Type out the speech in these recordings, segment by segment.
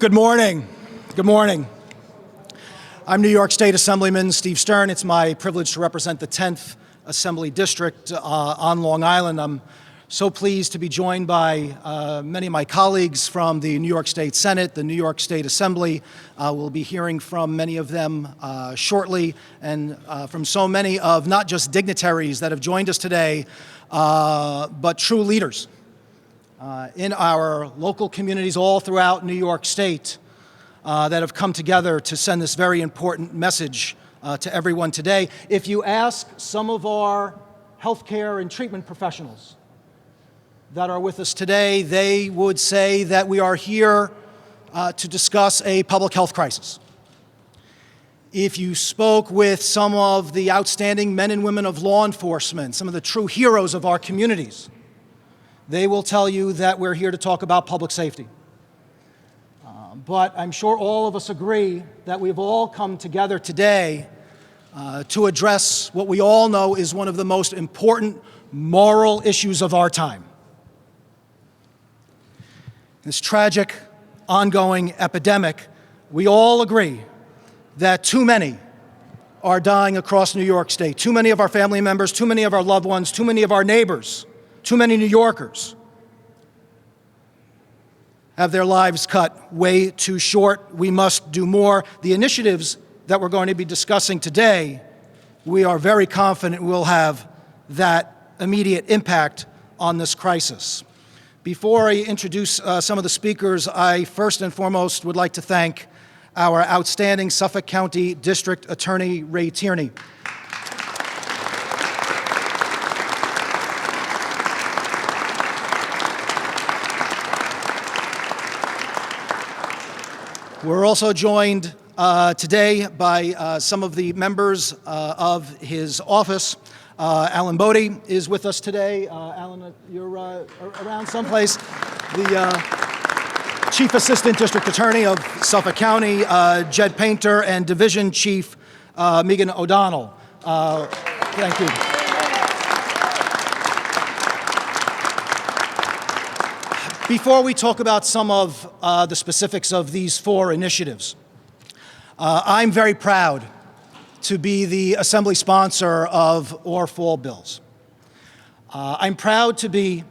Good morning. Good morning. I'm New York State Assemblyman Steve Stern. It's my privilege to represent the 10th Assembly District on Long Island. I'm so pleased to be joined by many of my colleagues from the New York State Senate, the New York State Assembly. We'll be hearing from many of them shortly, and from so many of not just dignitaries that have joined us today, but true leaders in our local communities all throughout New York State that have come together to send this very important message to everyone today. If you ask some of our healthcare and treatment professionals that are with us today, they would say that we are here to discuss a public health crisis. If you spoke with some of the outstanding men and women of law enforcement, some of the true heroes of our communities, they will tell you that we're here to talk about public safety. But I'm sure all of us agree that we've all come together today to address what we all know is one of the most important moral issues of our time. This tragic, ongoing epidemic, we all agree that too many are dying across New York State. Too many of our family members, too many of our loved ones, too many of our neighbors, too many New Yorkers have their lives cut way too short. We must do more. The initiatives that we're going to be discussing today, we are very confident will have that immediate impact on this crisis. Before I introduce some of the speakers, I first and foremost would like to thank our outstanding Suffolk County District Attorney, Ray Tierney. We're also joined today by some of the members of his office. Alan Bodie is with us today. Alan, you're around someplace. The Chief Assistant District Attorney of Suffolk County, Jed Painter, and Division Chief Megan O'Donnell. Thank you. Before we talk about some of the specifics of these four initiatives, I'm very proud to be the Assembly sponsor of our fall bills. I'm proud to be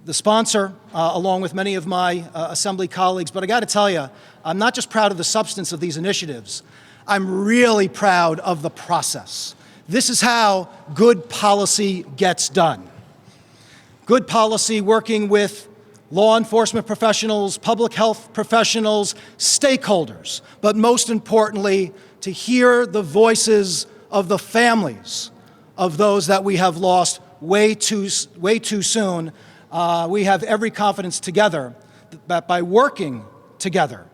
the sponsor, along with many of my Assembly colleagues, but I got to tell you, I'm not just proud of the substance of these initiatives, I'm really proud of the process. This is how good policy gets done. Good policy working with law enforcement professionals, public health professionals, stakeholders, but most importantly, to hear the voices of the families of those that we have lost way too soon. We have every confidence together that by working together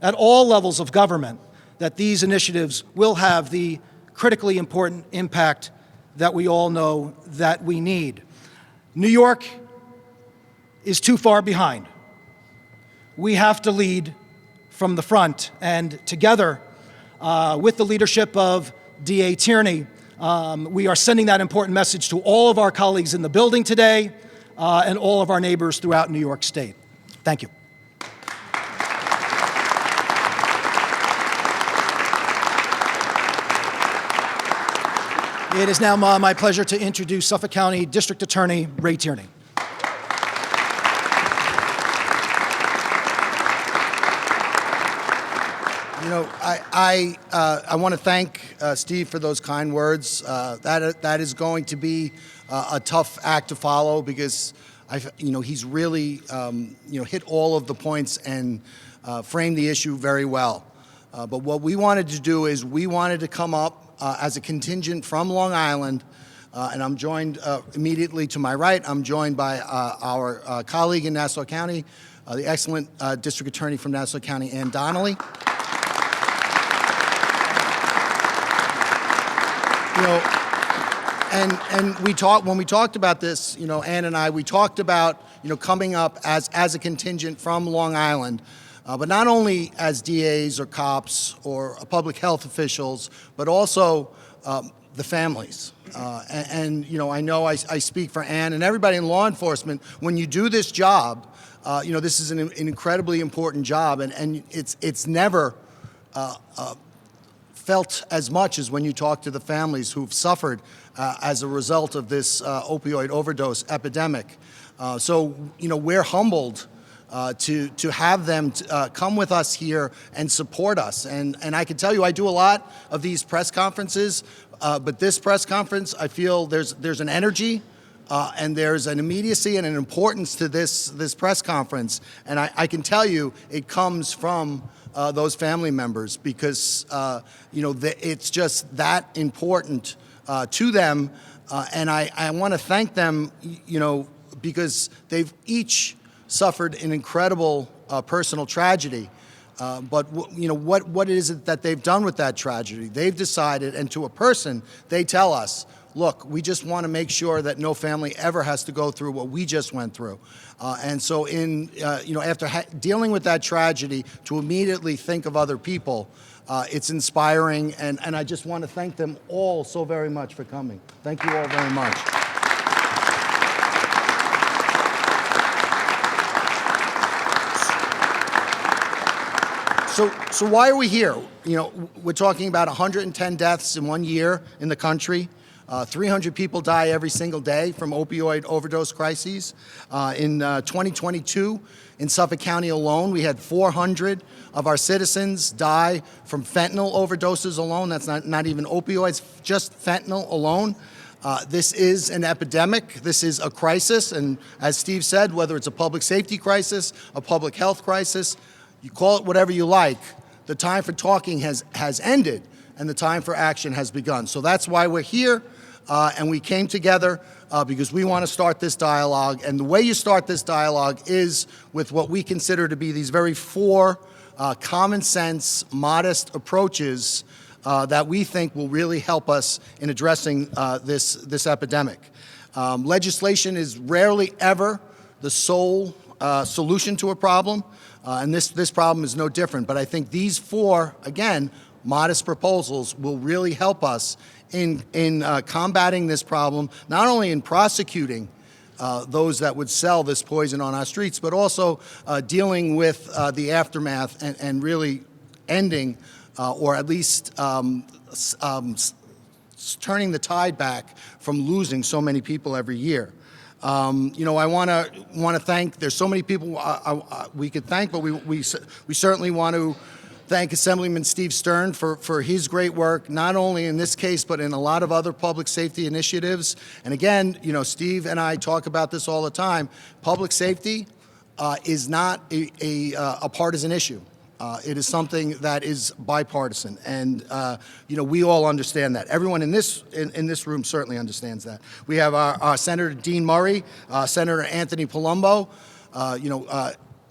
at all levels of government, that these initiatives will have the critically important impact that we all know that we need. New York is too far behind. We have to lead from the front, and together with the leadership of DA Tierney, we are sending that important message to all of our colleagues in the building today and all of our neighbors throughout New York State. Thank you. It is now my pleasure to introduce Suffolk County District Attorney Ray Tierney. You know, I want to thank Steve for those kind words. That is going to be a tough act to follow because he's really hit all of the points and framed the issue very well. But what we wanted to do is we wanted to come up as a contingent from Long Island, and I'm joined immediately to my right. I'm joined by our colleague in Nassau County, the excellent District Attorney from Nassau County, Ann Donnelly. And when we talked about this, Ann and I, we talked about, coming up as a contingent from Long Island, but not only as DAs or cops or public health officials, but also the families. I know I speak for Ann and everybody in law enforcement. When you do this job, this is an incredibly important job, and it's never felt as much as when you talk to the families who've suffered as a result of this opioid overdose epidemic. So we're humbled to have them come with us here and support us. And I can tell you, I do a lot of these press conferences, but this press conference, I feel there's an energy and there's an immediacy and an importance to this press conference. And I can tell you, it comes from those family members because it's just that important to them. And I want to thank them, because they've each suffered an incredible personal tragedy. But what is it that they've done with that tragedy? They've decided, and to a person, they tell us, look, we just want to make sure that no family ever has to go through what we just went through. And so after dealing with that tragedy, to immediately think of other people, it's inspiring, and I just want to thank them all so very much for coming. Thank you all very much. So why are we here? We're talking about 110 deaths in 1 year in the country. 300 people die every single day from opioid overdose crises. In 2022, in Suffolk County alone, we had 400 of our citizens die from fentanyl overdoses alone. That's not even opioids, just fentanyl alone. This is an epidemic. This is a crisis. And as Steve said, whether it's a public safety crisis, a public health crisis, you call it whatever you like, the time for talking has ended and the time for action has begun. So that's why we're here, and we came together because we want to start this dialogue. And the way you start this dialogue is with what we consider to be these very four common sense, modest approaches that we think will really help us in addressing this epidemic. Legislation is rarely ever the sole solution to a problem. And this problem is no different. But I think these four, again, modest proposals will really help us in combating this problem, not only in prosecuting those that would sell this poison on our streets, but also dealing with the aftermath and really ending or at least turning the tide back from losing so many people every year. I want to thank. There's so many people we could thank, but we certainly want to thank Assemblyman Steve Stern for his great work, not only in this case but in a lot of other public safety initiatives. And again, Steve and I talk about this all the time. Public safety is not a partisan issue. It is something that is bipartisan, and we all understand that. Everyone in this room certainly understands that. We have our Senator Dean Murray, Senator Anthony Palumbo.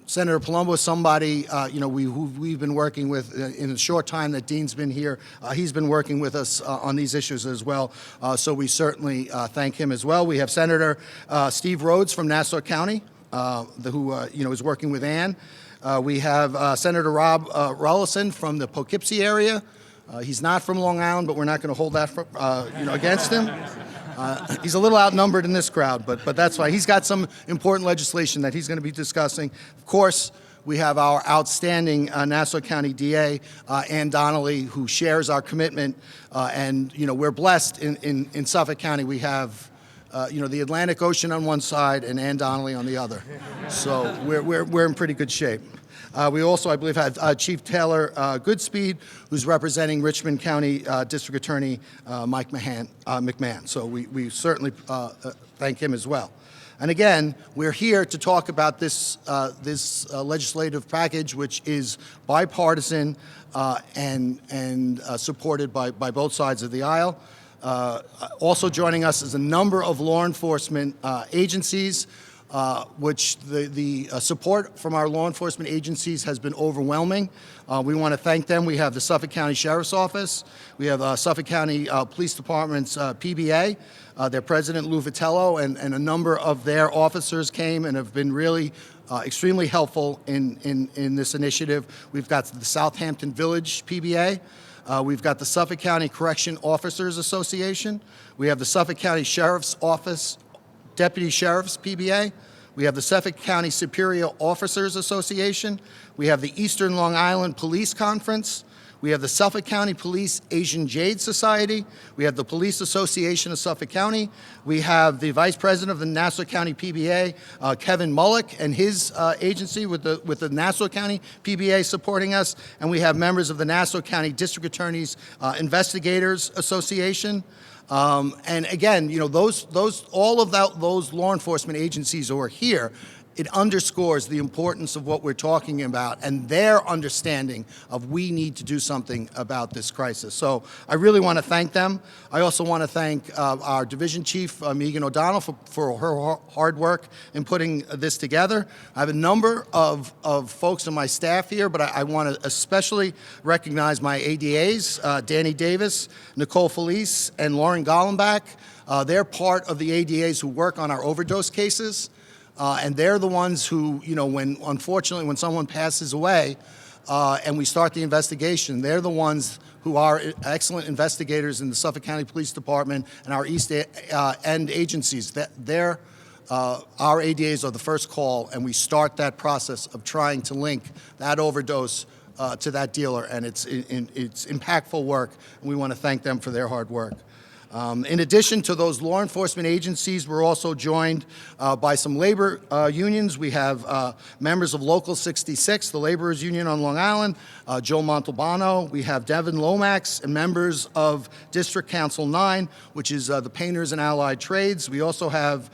Senator Palumbo is somebody who we've been working with in the short time that Dean's been here. He's been working with us on these issues as well, so we certainly thank him as well. We have Senator Steve Rhodes from Nassau County, who is working with Ann. We have Senator Rob Rullison from the Poughkeepsie area. He's not from Long Island, but we're not going to hold that against him. He's a little outnumbered in this crowd, but that's why. He's got some important legislation that he's going to be discussing. Of course, we have our outstanding Nassau County DA, Ann Donnelly, who shares our commitment. And we're blessed in Suffolk County. We have the Atlantic Ocean on one side and Ann Donnelly on the other. So we're in pretty good shape. We also, I believe, have Chief Taylor Goodspeed, who's representing Richmond County District Attorney Mike McMahon. So we certainly thank him as well. And again, we're here to talk about this legislative package, which is bipartisan and supported by both sides of the aisle. Also joining us is a number of law enforcement agencies, which the support from our law enforcement agencies has been overwhelming. We want to thank them. We have the Suffolk County Sheriff's Office. We have Suffolk County Police Department's PBA. Their president, Lou Vitello, and a number of their officers came and have been really extremely helpful in this initiative. We've got the Southampton Village PBA. We've got the Suffolk County Correction Officers Association. We have the Suffolk County Sheriff's Office Deputy Sheriff's PBA. We have the Suffolk County Superior Officers Association. We have the Eastern Long Island Police Conference. We have the Suffolk County Police Asian Jade Society. We have the Police Association of Suffolk County. We have the Vice President of the Nassau County PBA, Kevin Mullick, and his agency with the Nassau County PBA supporting us. And we have members of the Nassau County District Attorneys Investigators Association. And again, you know, those law enforcement agencies who are here, it underscores the importance of what we're talking about and their understanding of we need to do something about this crisis. So I really want to thank them. I also want to thank our Division Chief, Megan O'Donnell, for her hard work in putting this together. I have a number of folks on my staff here, but I want to especially recognize my ADAs, Danny Davis, Nicole Felice, and Lauren Gollenbach. They're part of the ADAs who work on our overdose cases. And they're the ones who, you know, unfortunately, when someone passes away and we start the investigation, they're the ones who are excellent investigators in the Suffolk County Police Department and our East End agencies. Our ADAs are the first call, and we start that process of trying to link that overdose to that dealer, and it's impactful work, and we want to thank them for their hard work. In addition to those law enforcement agencies, we're also joined by some labor unions. We have members of Local 66, the Laborers Union on Long Island, Joe Montalbano. We have Devin Lomax and members of District Council 9, which is the Painters and Allied Trades. We also have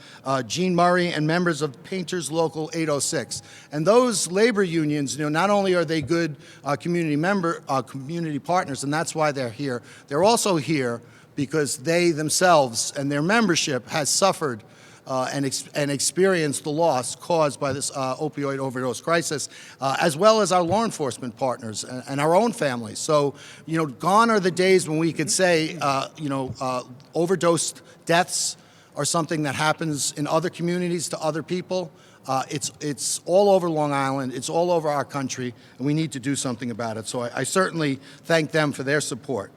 Gene Murray and members of Painters Local 806. And those labor unions, you know, not only are they good community partners, and that's why they're here, they're also here because they themselves and their membership has suffered and experienced the loss caused by this opioid overdose crisis, as well as our law enforcement partners and our own families. So, you know, gone are the days when we could say, overdose deaths are something that happens in other communities to other people. It's all over Long Island, it's all over our country, and we need to do something about it. So I certainly thank them for their support.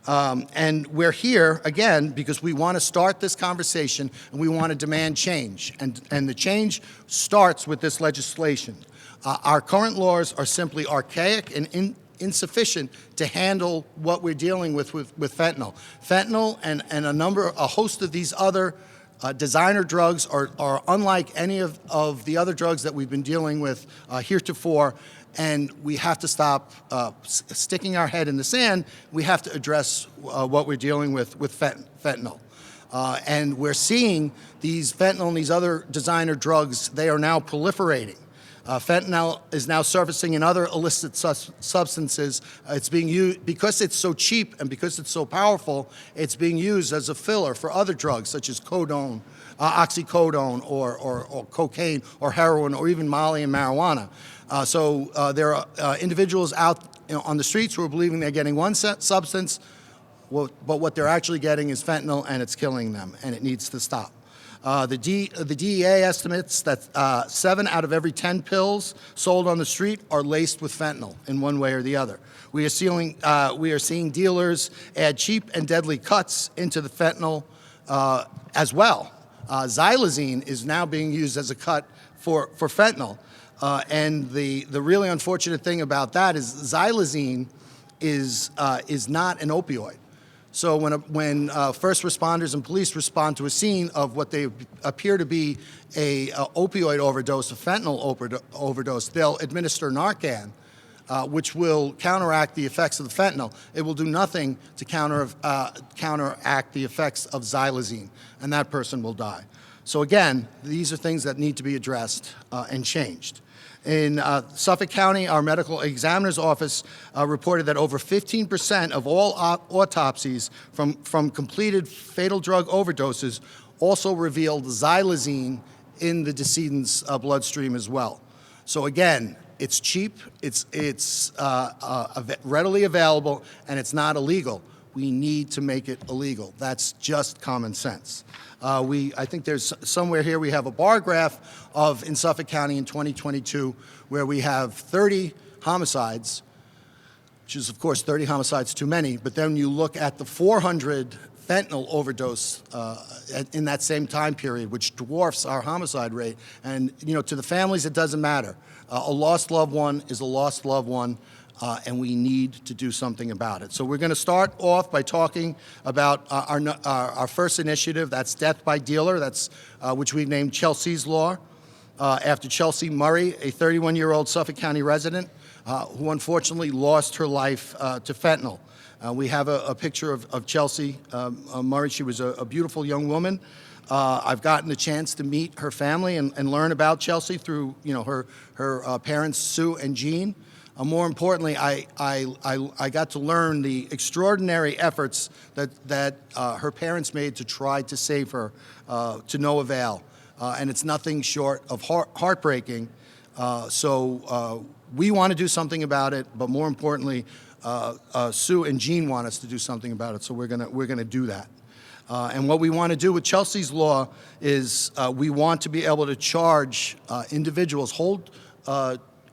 And we're here, again, because we want to start this conversation and we want to demand change. And the change starts with this legislation. Our current laws are simply archaic and insufficient to handle what we're dealing with fentanyl. Fentanyl and a host of these other designer drugs are unlike any of the other drugs that we've been dealing with heretofore. And we have to stop sticking our head in the sand. We have to address what we're dealing with fentanyl. And we're seeing these fentanyl and these other designer drugs, they are now proliferating. Fentanyl is now surfacing in other illicit substances. It's being used, because it's so cheap and because it's so powerful, it's being used as a filler for other drugs such as oxycodone or cocaine or heroin or even Molly and marijuana. So there are individuals out on the streets who are believing they're getting one substance, but what they're actually getting is fentanyl, and it's killing them, and it needs to stop. The DEA estimates that 7 out of every 10 pills sold on the street are laced with fentanyl in one way or the other. We are seeing dealers add cheap and deadly cuts into the fentanyl as well. Xylazine is now being used as a cut for fentanyl. And the really unfortunate thing about that is xylazine is not an opioid. So when first responders and police respond to a scene of what they appear to be a opioid overdose, a fentanyl overdose, they'll administer Narcan, which will counteract the effects of the fentanyl. It will do nothing to counteract the effects of xylazine, and that person will die. So again, these are things that need to be addressed and changed. In Suffolk County, our medical examiner's office reported that over 15% of all autopsies from completed fatal drug overdoses also revealed xylazine in the decedent's bloodstream as well. So again, it's cheap, it's readily available, and it's not illegal. We need to make it illegal. That's just common sense. I think there's somewhere here we have a bar graph in Suffolk County in 2022 where we have 30 homicides, which is of course 30 homicides too many, but then you look at the 400 fentanyl overdose in that same time period, which dwarfs our homicide rate. And, to the families, it doesn't matter. A lost loved one is a lost loved one, and we need to do something about it. So we're going to start off by talking about our first initiative. That's death by dealer. That's which we've named Chelsea's Law, after Chelsea Murray, a 31-year-old Suffolk County resident who unfortunately lost her life to fentanyl. We have a picture of Chelsea Murray. She was a beautiful young woman. I've gotten the chance to meet her family and learn about Chelsea through her parents, Sue and Jean. More importantly, I got to learn the extraordinary efforts that her parents made to try to save her, to no avail. And it's nothing short of heartbreaking. So we want to do something about it, but more importantly, Sue and Jean want us to do something about it. So we're gonna do that. And what we want to do with Chelsea's Law is we want to be able to charge individuals, hold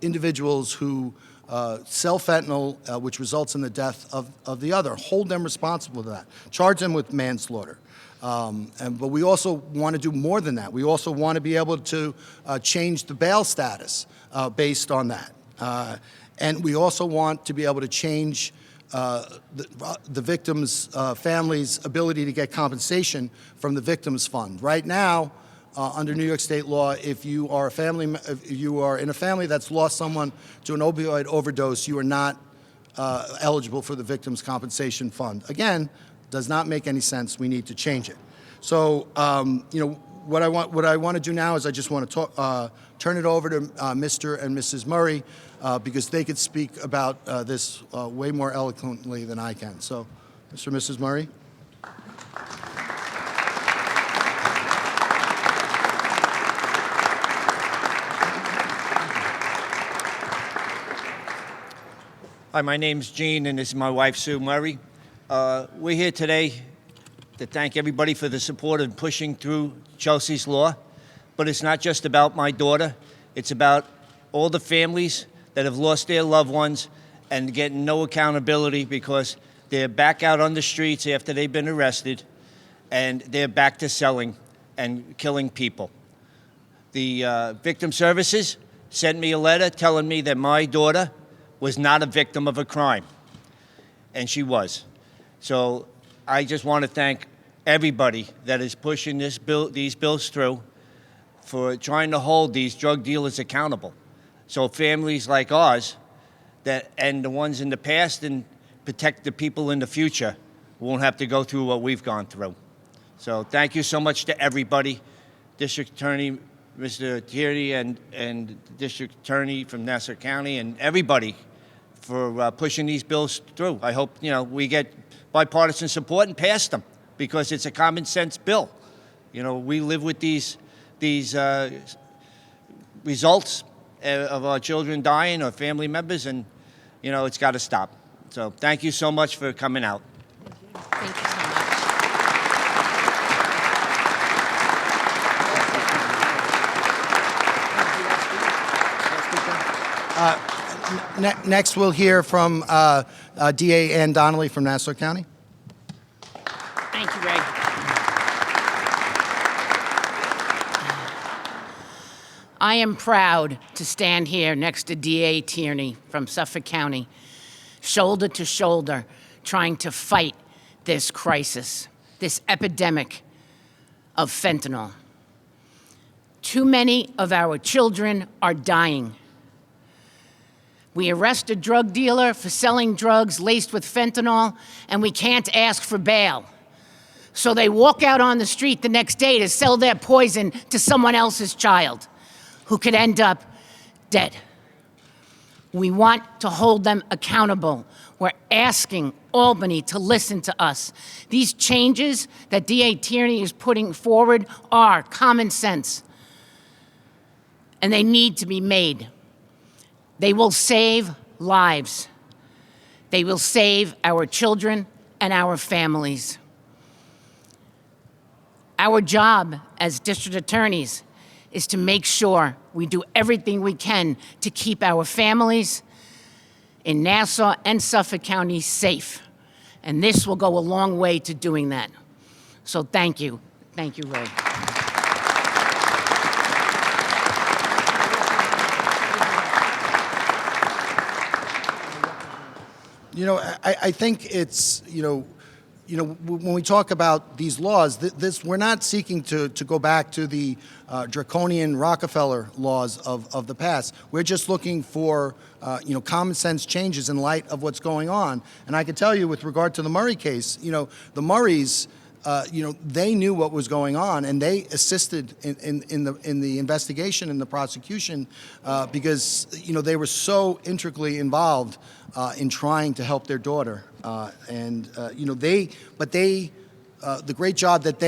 individuals who sell fentanyl, which results in the death of the other, hold them responsible for that, charge them with manslaughter. But we also want to do more than that. We also want to be able to change the bail status based on that. And we also want to be able to change the victim's family's ability to get compensation from the victim's fund. Right now, under New York State law, if you are in a family that's lost someone to an opioid overdose, you are not eligible for the victim's compensation fund. Again, does not make any sense. We need to change it. So, what I want to do now is I just want to turn it over to Mr. and Mrs. Murray because they could speak about this way more eloquently than I can. So, Mr. and Mrs. Murray. Hi, my name's Gene, and this is my wife, Sue Murray. We're here today to thank everybody for the support of pushing through Chelsea's Law. But it's not just about my daughter. It's about all the families that have lost their loved ones and getting no accountability because they're back out on the streets after they've been arrested, and they're back to selling and killing people. The Victim Services sent me a letter telling me that my daughter was not a victim of a crime, and she was. So I just want to thank everybody that is pushing these bills through for trying to hold these drug dealers accountable. So families like ours and the ones in the past and protect the people in the future won't have to go through what we've gone through. So thank you so much to everybody, District Attorney Mr. Tierney and District Attorney from Nassau County and everybody for pushing these bills through. I hope, we get bipartisan support and pass them because it's a common sense bill. We live with these results of our children dying or family members, and, it's got to stop. So thank you so much for coming out. Thank you so much. Next, we'll hear from DA Ann Donnelly from Nassau County. Thank you, Greg. I am proud to stand here next to DA Tierney from Suffolk County, shoulder to shoulder, trying to fight this crisis, this epidemic of fentanyl. Too many of our children are dying. We arrest a drug dealer for selling drugs laced with fentanyl, and we can't ask for bail. So they walk out on the street the next day to sell their poison to someone else's child, who could end up dead. We want to hold them accountable. We're asking Albany to listen to us. These changes that DA Tierney is putting forward are common sense, and they need to be made. They will save lives. They will save our children and our families. Our job as district attorneys is to make sure we do everything we can to keep our families in Nassau and Suffolk County safe. And this will go a long way to doing that. So thank you. Thank you, Ray. You know, I think it's, when we talk about these laws, we're not seeking to go back to the draconian Rockefeller laws of the past. We're just looking for, common sense changes in light of what's going on. And I can tell you with regard to the Murray case, the Murrays, they knew what was going on, and they assisted in the investigation and the prosecution because they were so intricately involved in trying to help their daughter, the great job that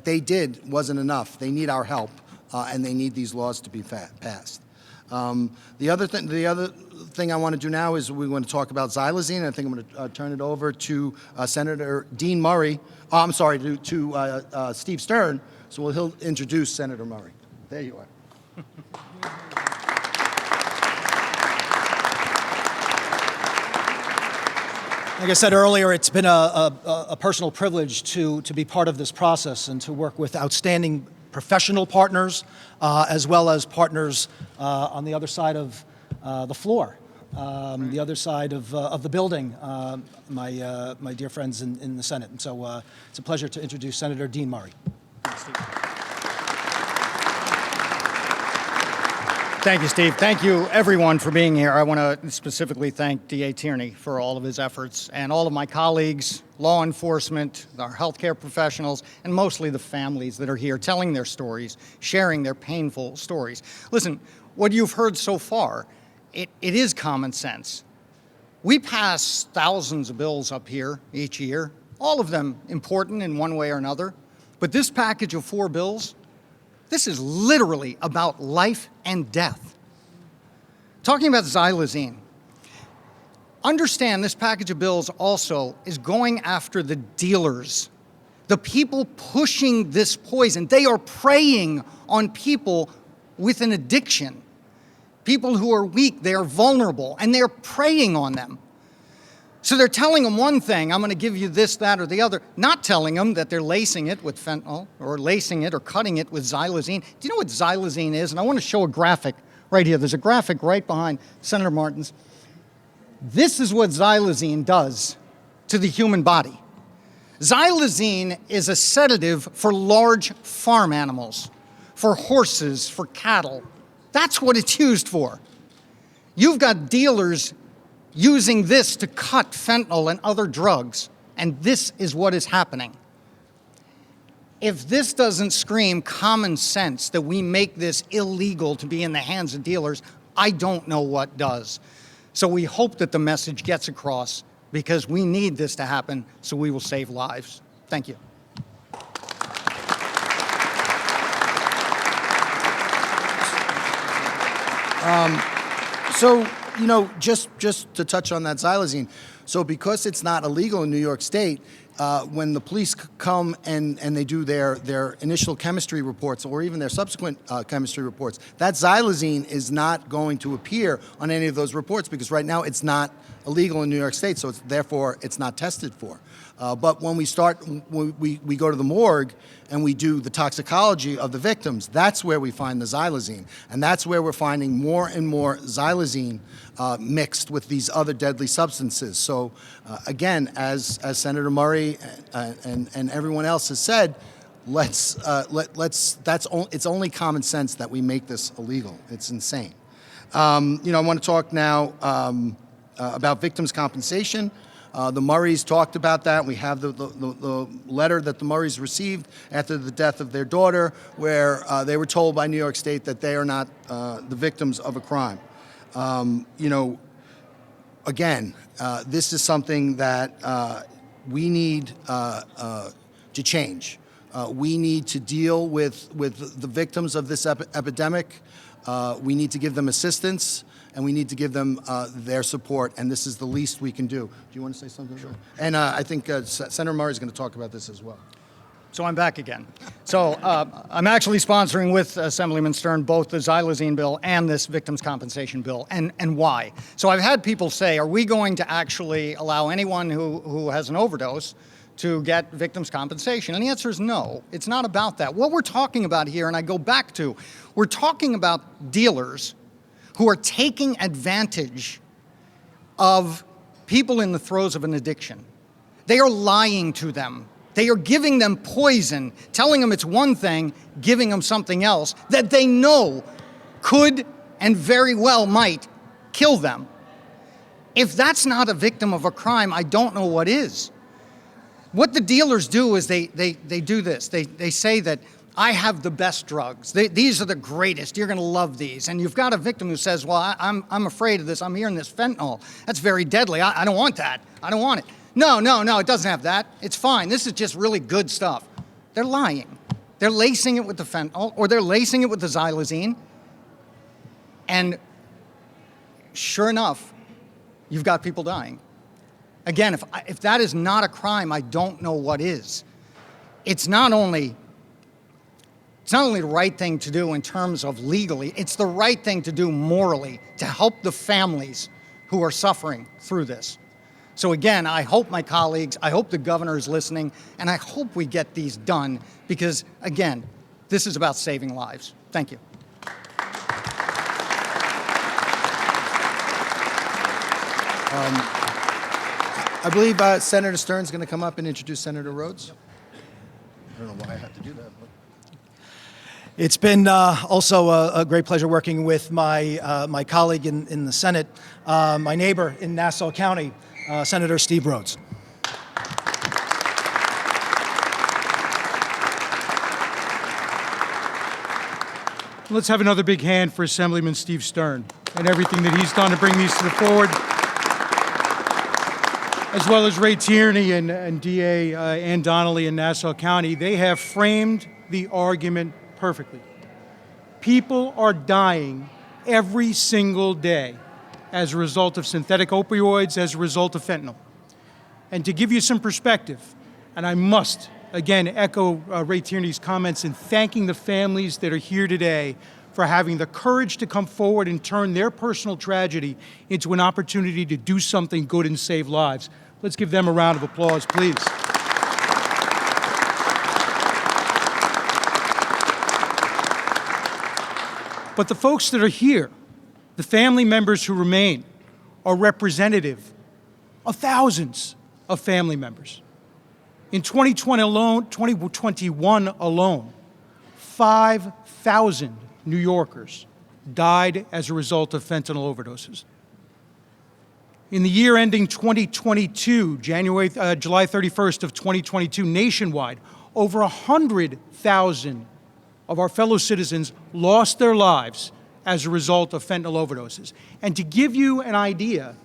they did wasn't enough. They need our help, and they need these laws to be passed. The other thing I want to do now is we want to talk about xylazine. I think I'm going to turn it over to Senator Dean Murray. I'm sorry, to Steve Stern. So he'll introduce Senator Murray. There you are. Like I said earlier, it's been a personal privilege to be part of this process and to work with outstanding professional partners, as well as partners on the other side of the floor, the other side of the building, my dear friends in the Senate. And so it's a pleasure to introduce Senator Dean Murray. Thank you, Steve. Thank you, everyone, for being here. I want to specifically thank D.A. Tierney for all of his efforts, and all of my colleagues, law enforcement, our healthcare professionals, and mostly the families that are here telling their stories, sharing their painful stories. Listen, what you've heard so far, it is common sense. We pass thousands of bills up here each year, all of them important in one way or another, but this package of 4 bills, this is literally about life and death. Talking about xylazine, understand this package of bills also is going after the dealers, the people pushing this poison. They are preying on people with an addiction, people who are weak, they are vulnerable, and they're preying on them. So they're telling them one thing, I'm going to give you this, that, or the other, not telling them that they're lacing it with fentanyl or lacing it or cutting it with xylazine. Do you know what xylazine is? And I want to show a graphic right here. There's a graphic right behind Senator Martin's. This is what xylazine does to the human body. Xylazine is a sedative for large farm animals, for horses, for cattle. That's what it's used for. You've got dealers using this to cut fentanyl and other drugs, and this is what is happening. If this doesn't scream common sense that we make this illegal to be in the hands of dealers, I don't know what does. So we hope that the message gets across, because we need this to happen so we will save lives. Thank you. So, just to touch on that xylazine, so because it's not illegal in New York State, when the police come and they do their initial chemistry reports or even their subsequent chemistry reports, that xylazine is not going to appear on any of those reports because right now it's not illegal in New York State, so therefore it's not tested for. But when we go to the morgue and we do the toxicology of the victims, that's where we find the xylazine. And that's where we're finding more and more xylazine mixed with these other deadly substances. So again, as Senator Murray and everyone else has said, it's only common sense that we make this illegal. It's insane. I want to talk now about victims' compensation. The Murrays talked about that. We have the letter that the Murrays received after the death of their daughter, where they were told by New York State that they are not the victims of a crime. Again, this is something that we need to change. We need to deal with the victims of this epidemic. We need to give them assistance, and we need to give them their support, and this is the least we can do. Do you want to say something? Sure. And I think Senator Murray is going to talk about this as well. So I'm back again. So I'm actually sponsoring with Assemblyman Stern both the xylazine bill and this victims' compensation bill, and why? So I've had people say, are we going to actually allow anyone who has an overdose to get victims' compensation? And the answer is no. It's not about that. What we're talking about here, and I go back to, we're talking about dealers who are taking advantage of people in the throes of an addiction. They are lying to them. They are giving them poison, telling them it's one thing, giving them something else that they know could and very well might kill them. If that's not a victim of a crime, I don't know what is. What the dealers do is they do this. They say that I have the best drugs. These are the greatest. You're going to love these. And you've got a victim who says, well, I'm afraid of this. I'm hearing this fentanyl. That's very deadly. I don't want that. I don't want it. No, it doesn't have that. It's fine. This is just really good stuff. They're lying. They're lacing it with the fentanyl, or they're lacing it with the xylazine. And sure enough, you've got people dying. Again, if that is not a crime, I don't know what is. It's not only the right thing to do in terms of legally, it's the right thing to do morally to help the families who are suffering through this. So again, I hope my colleagues, I hope the governor is listening, and I hope we get these done because, again, this is about saving lives. Thank you. I believe Senator Stern's going to come up and introduce Senator Rhodes. I don't know why I have to do that. But. It's been also a great pleasure working with my colleague in the Senate, my neighbor in Nassau County, Senator Steve Rhodes. Let's have another big hand for Assemblyman Steve Stern and everything that he's done to bring these to the forward, as well as Ray Tierney and DA Ann Donnelly in Nassau County. They have framed the argument perfectly. People are dying every single day as a result of synthetic opioids, as a result of fentanyl. And to give you some perspective, and I must, again, echo Ray Tierney's comments in thanking the families that are here today for having the courage to come forward and turn their personal tragedy into an opportunity to do something good and save lives. Let's give them a round of applause, please. But the folks that are here, the family members who remain, are representative of thousands of family members. In 2021 alone, 5,000 New Yorkers died as a result of fentanyl overdoses. In the year ending 2022, July 31st of 2022, nationwide, over 100,000 of our fellow citizens lost their lives as a result of fentanyl overdoses. And to give you an idea,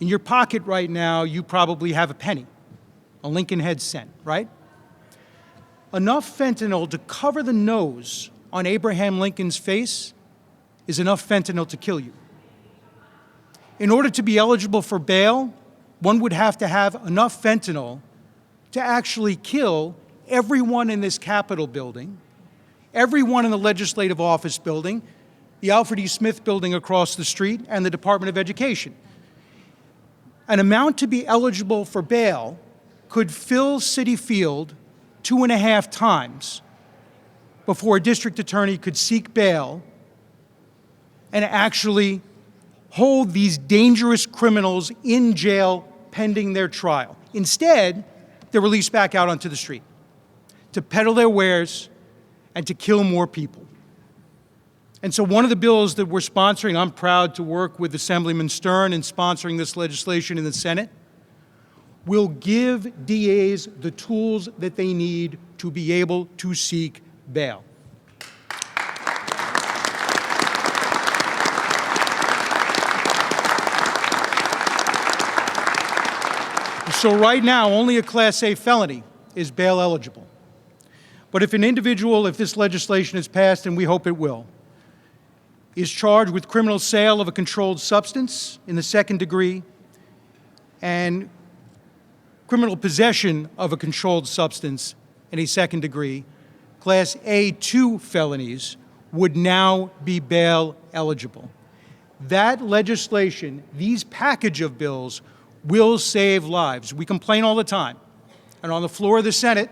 in your pocket right now, you probably have a penny, a Lincoln Head cent, right? Enough fentanyl to cover the nose on Abraham Lincoln's face is enough fentanyl to kill you. In order to be eligible for bail, one would have to have enough fentanyl to actually kill everyone in this Capitol building, everyone in the Legislative Office building, the Alfred E. Smith building across the street, and the Department of Education. An amount to be eligible for bail could fill Citi Field 2.5 times before a district attorney could seek bail and actually hold these dangerous criminals in jail pending their trial. Instead, they're released back out onto the street to peddle their wares and to kill more people. And so one of the bills that we're sponsoring, I'm proud to work with Assemblyman Stern in sponsoring this legislation in the Senate, will give DAs the tools that they need to be able to seek bail. So right now, only a Class A felony is bail eligible. But if an individual, if this legislation is passed, and we hope it will, is charged with criminal sale of a controlled substance in the second degree and criminal possession of a controlled substance in a second degree, Class A2 felonies would now be bail eligible. That legislation, these package of bills, will save lives. We complain all the time And on the floor of the Senate,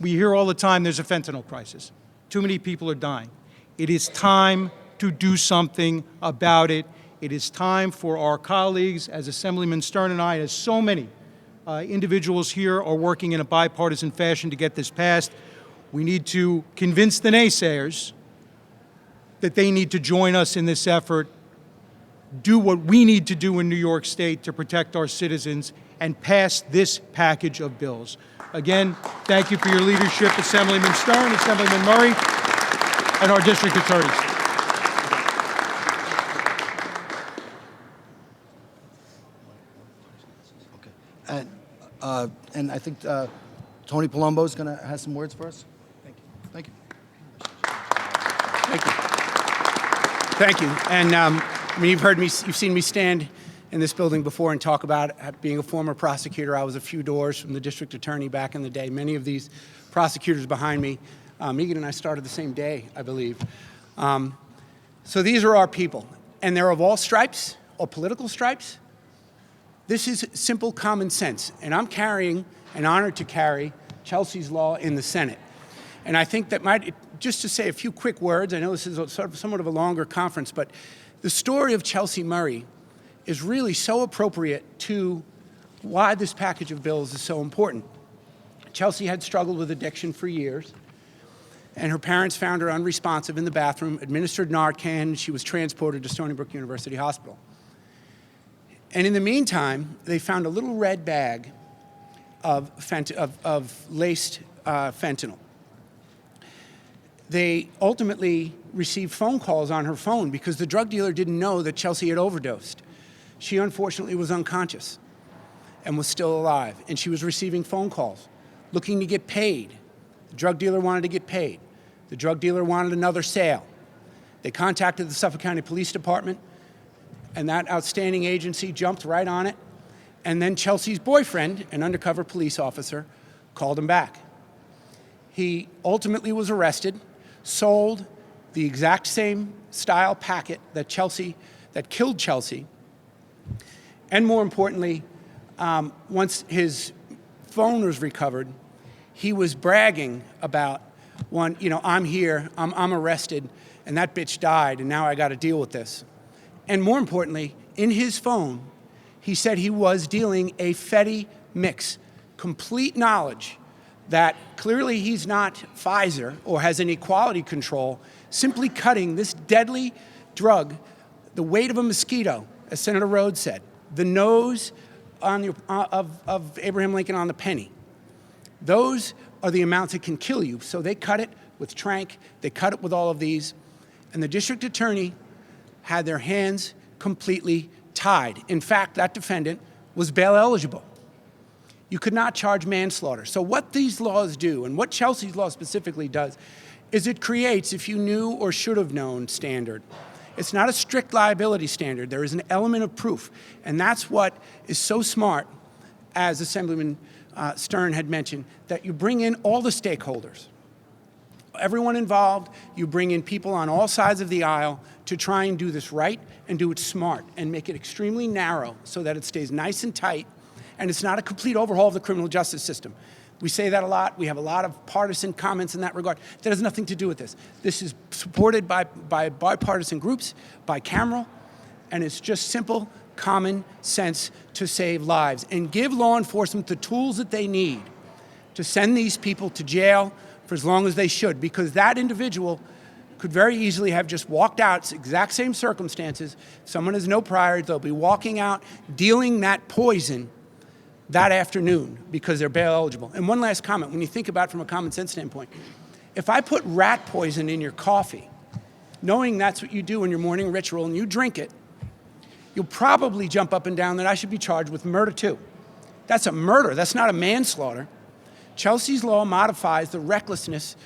we hear all the time there's a fentanyl crisis. Too many people are dying. It is time to do something about it. It is time for our colleagues, as Assemblyman Stern and I, as so many individuals here are working in a bipartisan fashion to get this passed. We need to convince the naysayers that they need to join us in this effort, do what we need to do in New York State to protect our citizens, and pass this package of bills. Again, thank you for your leadership, Assemblyman Stern, Assemblyman Murray, and our district attorneys. And I think Tony Palumbo is going to have some words for us. Thank you. Thank you. Thank you. Thank you. And I mean, you've seen me stand in this building before and talk about being a former prosecutor. I was a few doors from the district attorney back in the day. Many of these prosecutors behind me, Megan and I started the same day, I believe. So these are our people, and they're of all stripes, all political stripes. This is simple common sense, and I'm carrying, and honored to carry, Chelsea's law in the Senate. And I think that just to say a few quick words, I know this is somewhat of a longer conference, but the story of Chelsea Murray is really so appropriate to why this package of bills is so important. Chelsea had struggled with addiction for years, and her parents found her unresponsive in the bathroom, administered Narcan, and she was transported to Stony Brook University Hospital. And in the meantime, they found a little red bag of laced fentanyl. They ultimately received phone calls on her phone because the drug dealer didn't know that Chelsea had overdosed. She unfortunately was unconscious and was still alive, and she was receiving phone calls looking to get paid. The drug dealer wanted to get paid. The drug dealer wanted another sale. They contacted the Suffolk County Police Department, and that outstanding agency jumped right on it. And then Chelsea's boyfriend, an undercover police officer, called him back. He ultimately was arrested, sold the exact same style packet that killed Chelsea. And more importantly, once his phone was recovered, he was bragging about, I'm here, I'm arrested, and that bitch died, and now I got to deal with this. And more importantly, in his phone, he said he was dealing a Fetty mix, complete knowledge that clearly he's not Pfizer or has any quality control, simply cutting this deadly drug, the weight of a mosquito, as Senator Rhodes said, the nose of Abraham Lincoln on the penny. Those are the amounts that can kill you. So they cut it with Trank, they cut it with all of these, and the district attorney had their hands completely tied. In fact, that defendant was bail eligible. You could not charge manslaughter. So what these laws do, and what Chelsea's law specifically does, is it creates, if you knew or should have known standard. It's not a strict liability standard. There is an element of proof. And that's what is so smart, as Assemblyman Stern had mentioned, that you bring in all the stakeholders. Everyone involved, you bring in people on all sides of the aisle to try and do this right and do it smart and make it extremely narrow so that it stays nice and tight and it's not a complete overhaul of the criminal justice system. We say that a lot. We have a lot of partisan comments in that regard. That has nothing to do with this. This is supported by bipartisan groups, bicameral, and it's just simple, common sense to save lives and give law enforcement the tools that they need to send these people to jail for as long as they should, because that individual could very easily have just walked out, exact same circumstances. Someone has no prior, they'll be walking out, dealing that poison that afternoon because they're bail eligible. And one last comment, when you think about it from a common sense standpoint, if I put rat poison in your coffee, knowing that's what you do in your morning ritual and you drink it, you'll probably jump up and down that I should be charged with murder too. That's a murder, that's not a manslaughter. Chelsea's law modifies the recklessness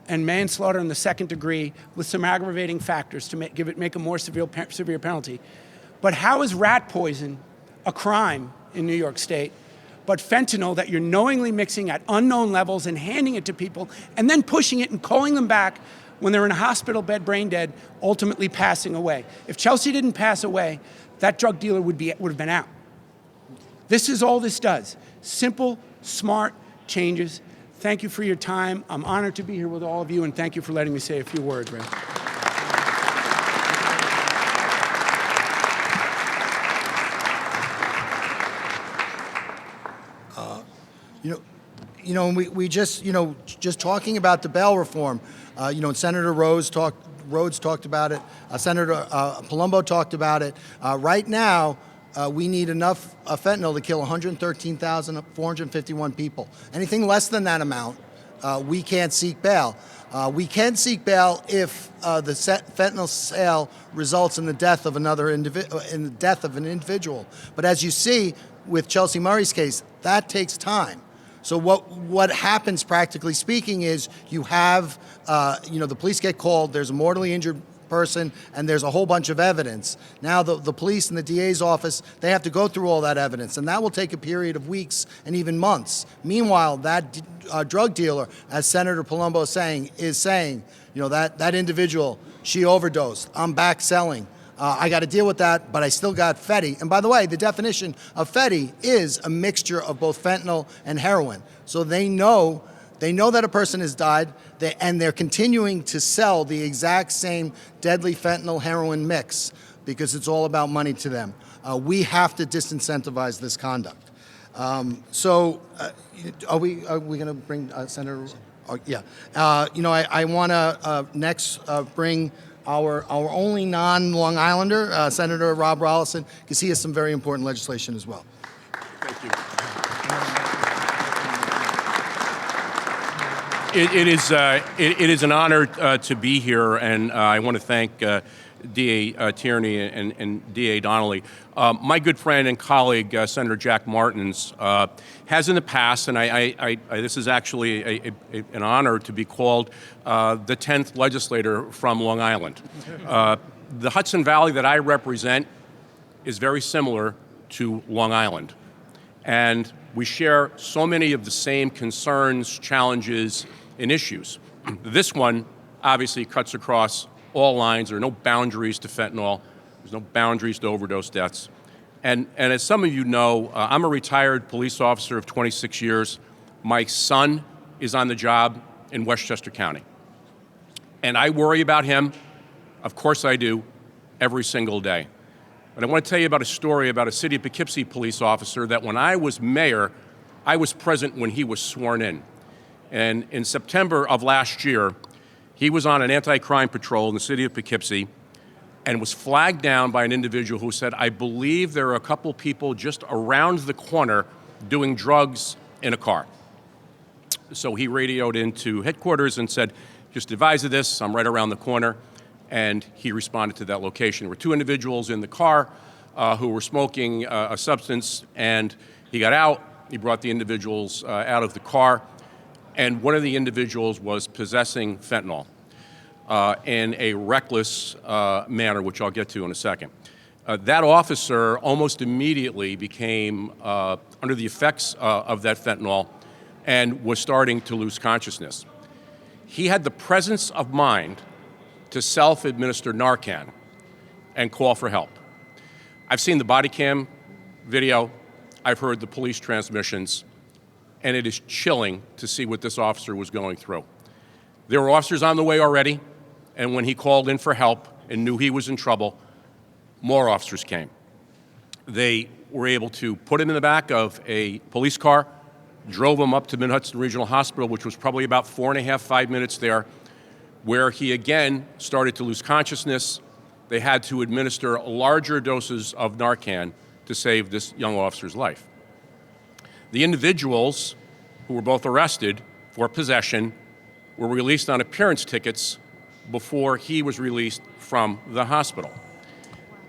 and manslaughter in the second degree with some aggravating factors to make a more severe penalty. But how is rat poison a crime in New York State, but fentanyl that you're knowingly mixing at unknown levels and handing it to people and then pushing it and calling them back when they're in a hospital bed, brain dead, ultimately passing away? If Chelsea didn't pass away, that drug dealer would have been out. This is all this does. Simple, smart, changes. Thank you for your time. I'm honored to be here with all of you, and thank you for letting me say a few words, Ray. And we just, just talking about the bail reform, and Senator Rhodes talked about it. Senator Palumbo talked about it. Right now, we need enough fentanyl to kill 113,451 people. Anything less than that amount, we can't seek bail. We can seek bail if the fentanyl sale results in the death of an individual. But as you see with Chelsea Murray's case, that takes time. So what happens, practically speaking, is you have, the police get called, there's a mortally injured person, and there's a whole bunch of evidence. Now the police and the DA's office, they have to go through all that evidence, and that will take a period of weeks and even months. Meanwhile, that drug dealer, as Senator Palumbo is saying, that individual, she overdosed, I'm back selling. I got to deal with that, but I still got Fetty. And by the way, the definition of Fetty is a mixture of both fentanyl and heroin. So they know that a person has died, and they're continuing to sell the exact same deadly fentanyl heroin mix because it's all about money to them. We have to disincentivize this conduct. Are we going to bring Senator? Yeah. I want to next bring our only non-Long Islander, Senator Rob Rollison, because he has some very important legislation as well. Thank you. It is an honor to be here, and I want to thank DA Tierney and DA Donnelly. My good friend and colleague, Senator Jack Martins, has in the past, and this is actually an honor to be called the 10th legislator from Long Island. The Hudson Valley that I represent is very similar to Long Island, and we share so many of the same concerns, challenges, and issues. This one obviously cuts across all lines. There are no boundaries to fentanyl. There's no boundaries to overdose deaths. And as some of you know, I'm a retired police officer of 26 years. My son is on the job in Westchester County. And I worry about him, of course I do, every single day. But I want to tell you about a story about a City of Poughkeepsie police officer that when I was mayor, I was present when he was sworn in. And in September of last year, he was on an anti-crime patrol in the City of Poughkeepsie and was flagged down by an individual who said, I believe there are a couple people just around the corner doing drugs in a car. So he radioed into headquarters and said, just advise of this, I'm right around the corner. And he responded to that location. There were two individuals in the car who were smoking a substance, and he got out. He brought the individuals out of the car, and one of the individuals was possessing fentanyl in a reckless manner, which I'll get to in a second. That officer almost immediately became under the effects of that fentanyl and was starting to lose consciousness. He had the presence of mind to self-administer Narcan and call for help. I've seen the body cam video, I've heard the police transmissions, and it is chilling to see what this officer was going through. There were officers on the way already, and when he called in for help and knew he was in trouble, more officers came. They were able to put him in the back of a police car, drove him up to Mid-Hudson Regional Hospital, which was probably about 4.5, 5 minutes there, where he again started to lose consciousness. They had to administer larger doses of Narcan to save this young officer's life. The individuals who were both arrested for possession were released on appearance tickets before he was released from the hospital.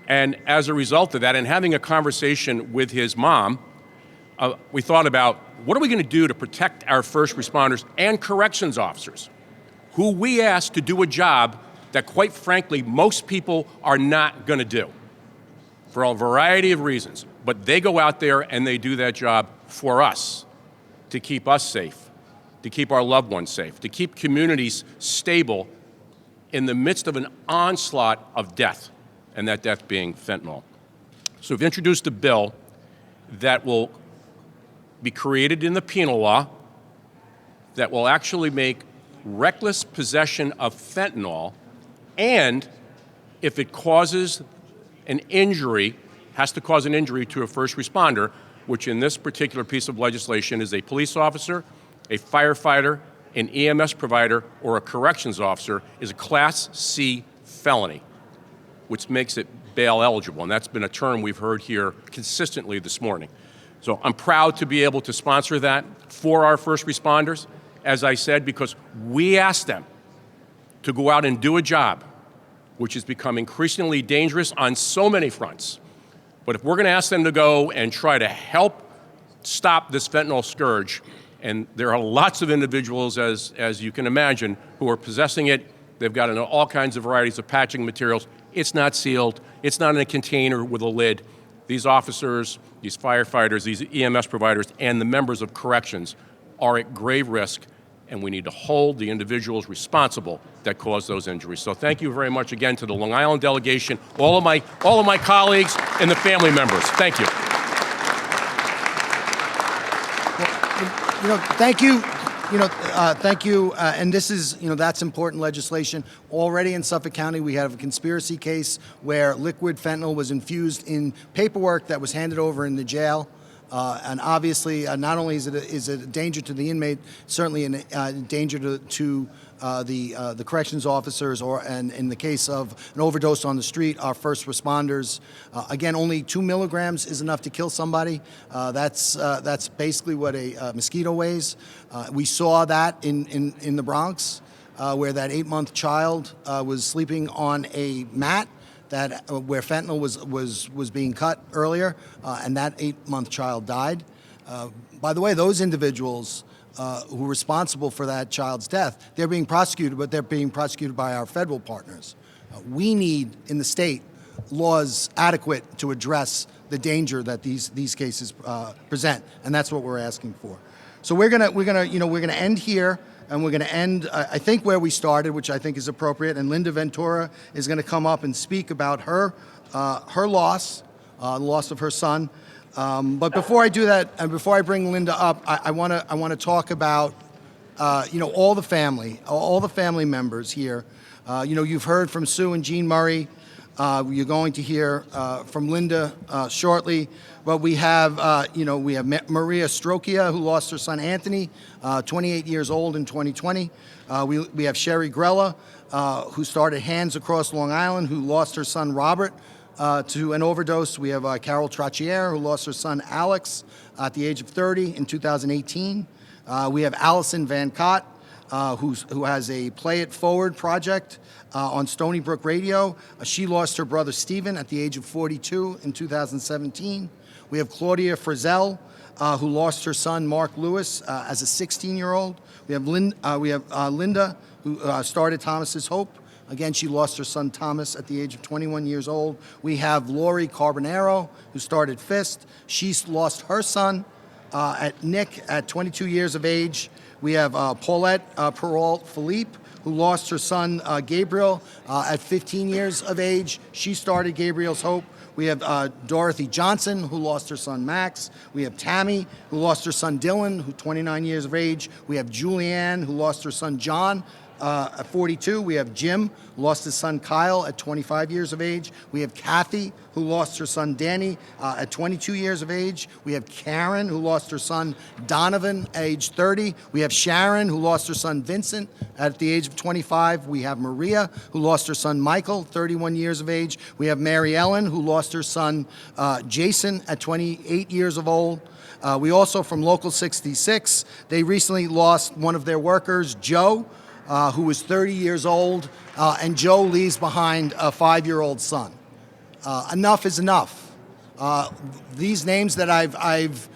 And as a result of that, and having a conversation with his mom, we thought about what are we going to do to protect our first responders and corrections officers, who we asked to do a job that, quite frankly, most people are not going to do for a variety of reasons. But they go out there and they do that job for us, to keep us safe, to keep our loved ones safe, to keep communities stable in the midst of an onslaught of death, and that death being fentanyl. So we've introduced a bill that will be created in the penal law that will actually make reckless possession of fentanyl, and if it causes an injury, has to cause an injury to a first responder, which in this particular piece of legislation is a police officer, a firefighter, an EMS provider, or a corrections officer, is a Class C felony, which makes it bail eligible. And that's been a term we've heard here consistently this morning. So I'm proud to be able to sponsor that for our first responders, as I said, because we asked them to go out and do a job which has become increasingly dangerous on so many fronts. But if we're going to ask them to go and try to help stop this fentanyl scourge, and there are lots of individuals, as you can imagine, who are possessing it. They've got all kinds of varieties of patching materials. It's not sealed. It's not in a container with a lid. These officers, these firefighters, these EMS providers, and the members of corrections are at grave risk, and we need to hold the individuals responsible that caused those injuries. So thank you very much again to the Long Island delegation, all of my colleagues, and the family members. Thank you. Thank you. Thank you. And this is, that's important legislation. Already in Suffolk County, we have a conspiracy case where liquid fentanyl was infused in paperwork that was handed over in the jail. And obviously, not only is it a danger to the inmate, certainly a danger to the corrections officers, and in the case of an overdose on the street, our first responders. Again, only 2 milligrams is enough to kill somebody. That's basically what a mosquito weighs. We saw that in the Bronx, where that 8-month child was sleeping on a mat where fentanyl was being cut earlier, and that 8-month child died. By the way, those individuals who were responsible for that child's death, they're being prosecuted, but they're being prosecuted by our federal partners. We need, in the state, laws adequate to address the danger that these cases present, and that's what we're asking for. So we're gonna end here. And we're going to end, I think, where we started, which I think is appropriate. And Linda Ventura is going to come up and speak about her loss, the loss of her son. But before I do that, and before I bring Linda up, I want to talk about, all the family members here. You've heard from Sue and Jean Murray. You're going to hear from Linda shortly. But we have Maria Strokia, who lost her son Anthony, 28 years old in 2020. We have Sherry Grella, who started Hands Across Long Island, who lost her son Robert to an overdose. We have Carol Trottier, who lost her son Alex at the age of 30 in 2018. We have Allison Van Cott, who has a Play It Forward project on Stony Brook Radio. She lost her brother Stephen at the age of 42 in 2017. We have Claudia Frizzell, who lost her son Mark Lewis as a 16-year-old. We have Linda, who started Thomas's Hope. Again, she lost her son Thomas at the age of 21 years old. We have Lori Carbonaro, who started FIST. She's lost her son Nick at 22 years of age. We have Paulette Perrault Philippe, who lost her son Gabriel at 15 years of age. She started Gabriel's Hope. We have Dorothy Johnson, who lost her son Max. We have Tammy, who lost her son Dylan, who 29 years of age. We have Julianne, who lost her son John at 42. We have Jim, who lost his son Kyle at 25 years of age. We have Kathy, who lost her son Danny at 22 years of age. We have Karen, who lost her son Donovan at age 30. We have Sharon, who lost her son Vincent at the age of 25. We have Maria, who lost her son Michael, 31 years of age. We have Mary Ellen, who lost her son Jason at 28 years of old. We also, from Local 66, they recently lost one of their workers, Joe, who was 30 years old, and Joe leaves behind a 5-year-old son. Enough is enough. These names that I've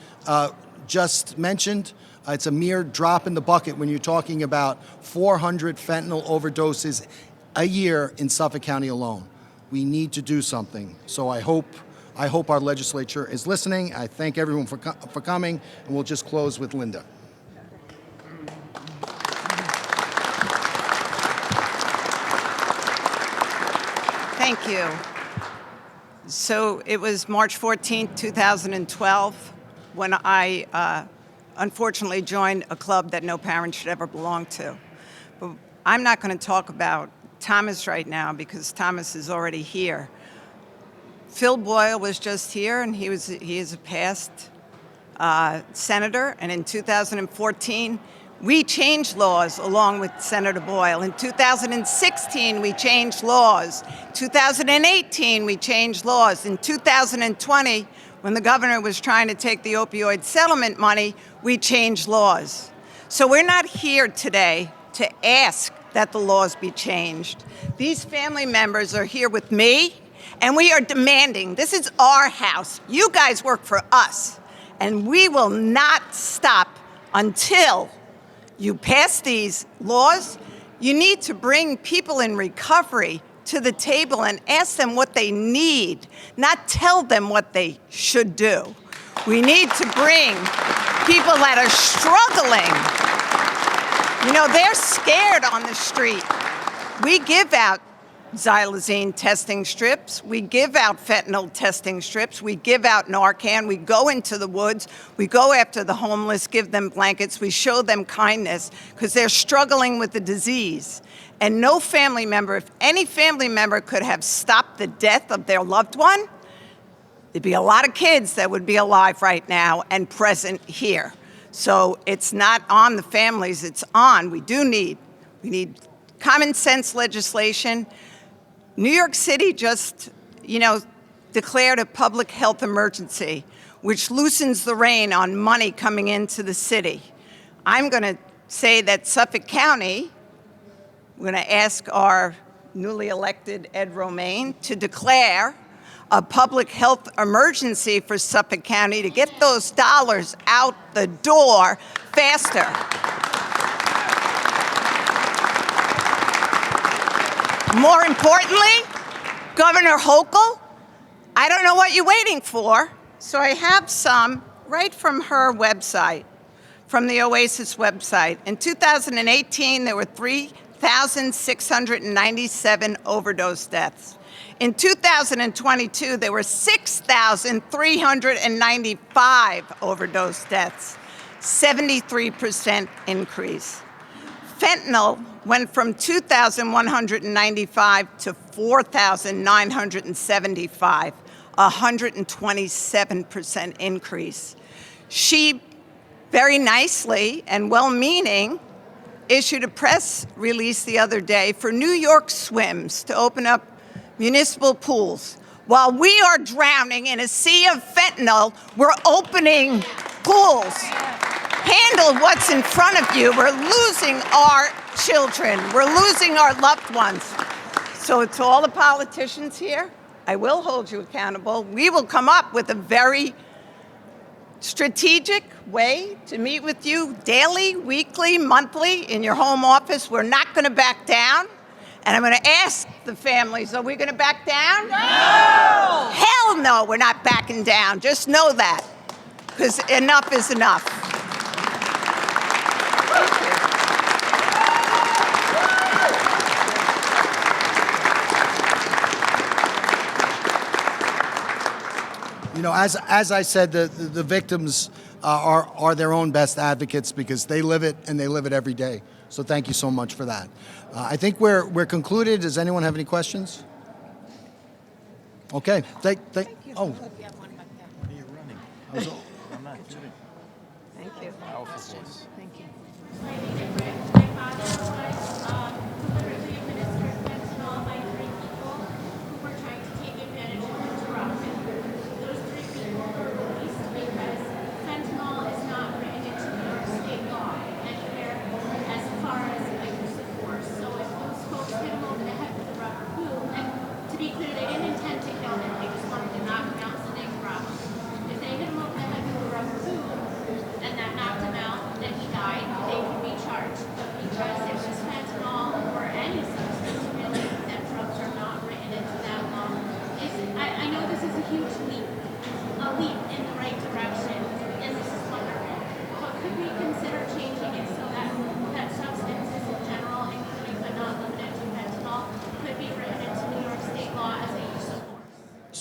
just mentioned, it's a mere drop in the bucket when you're talking about 400 fentanyl overdoses a year in Suffolk County alone. We need to do something. So I hope our legislature is listening. I thank everyone for coming, and we'll just close with Linda. Thank you. So it was March 14th, 2012, when I unfortunately joined a club that no parent should ever belong to. But I'm not going to talk about Thomas right now because Thomas is already here. Phil Boyle was just here, and he is a past senator, and in 2014, we changed laws along with Senator Boyle. In 2016, we changed laws. 2018, we changed laws. In 2020, when the governor was trying to take the opioid settlement money, we changed laws. So we're not here today to ask that the laws be changed. These family members are here with me, and we are demanding, this is our house. You guys work for us, and we will not stop until you pass these laws. You need to bring people in recovery to the table and ask them what they need, not tell them what they should do. We need to bring people that are struggling. You know, they're scared on the street. We give out xylazine testing strips. We give out fentanyl testing strips. We give out Narcan. We go into the woods. We go after the homeless, give them blankets. We show them kindness because they're struggling with the disease. And no family member, if any family member could have stopped the death of their loved one, there'd be a lot of kids that would be alive right now and present here. So it's not on the families, it's on. We need common sense legislation. New York City just, declared a public health emergency, which loosens the rein on money coming into the city. I'm going to say that Suffolk County, we're going to ask our newly elected Ed Romaine to declare a public health emergency for Suffolk County to get those dollars out the door faster. More importantly, Governor Hochul, I don't know what you're waiting for, so I have some right from her website, from the Oasis website. In 2018, there were 3,697 overdose deaths. In 2022, there were 6,395 overdose deaths, 73% increase. Fentanyl went from 2,195 to 4,975, 127% increase. She very nicely and well-meaning issued a press release the other day for New York Swims to open up municipal pools. While we are drowning in a sea of fentanyl, we're opening pools. Handle what's in front of you. We're losing our children. We're losing our loved ones. So to all the politicians here, I will hold you accountable. We will come up with a very strategic way to meet with you daily, weekly, monthly in your home office. We're not going to back down. And I'm going to ask the families, are we going to back down? No! Hell no, we're not backing down. Just know that, because enough is enough. As I said, the victims are their own best advocates because they live it and they live it every day. So thank you so much for that. I think we're concluded. Does anyone have any questions? Okay. Thank you. Oh. You're running. I'm not doing. Thank you. Thank you.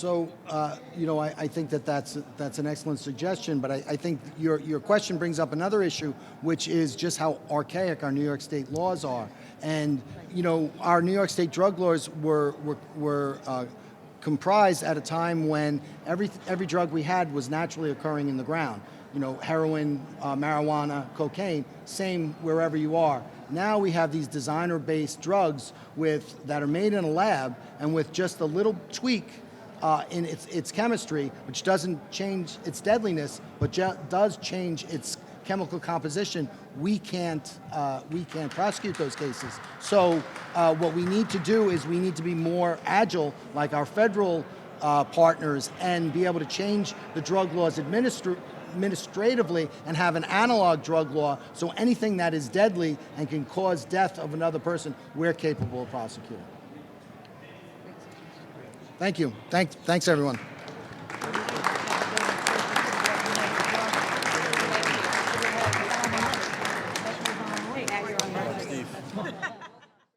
So, I think that's an excellent suggestion, but I think your question brings up another issue, which is just how archaic our New York State laws are. And, our New York State drug laws were comprised at a time when every drug we had was naturally occurring in the ground. Heroin, marijuana, cocaine, same wherever you are. Now we have these designer-based drugs that are made in a lab, and with just a little tweak in its chemistry, which doesn't change its deadliness, but does change its chemical composition, we can't prosecute those cases. So what we need to do is we need to be more agile, like our federal partners, and be able to change the drug laws administratively and have an analog drug law, so anything that is deadly and can cause death of another person, we're capable of prosecuting. Thank you. Thanks everyone.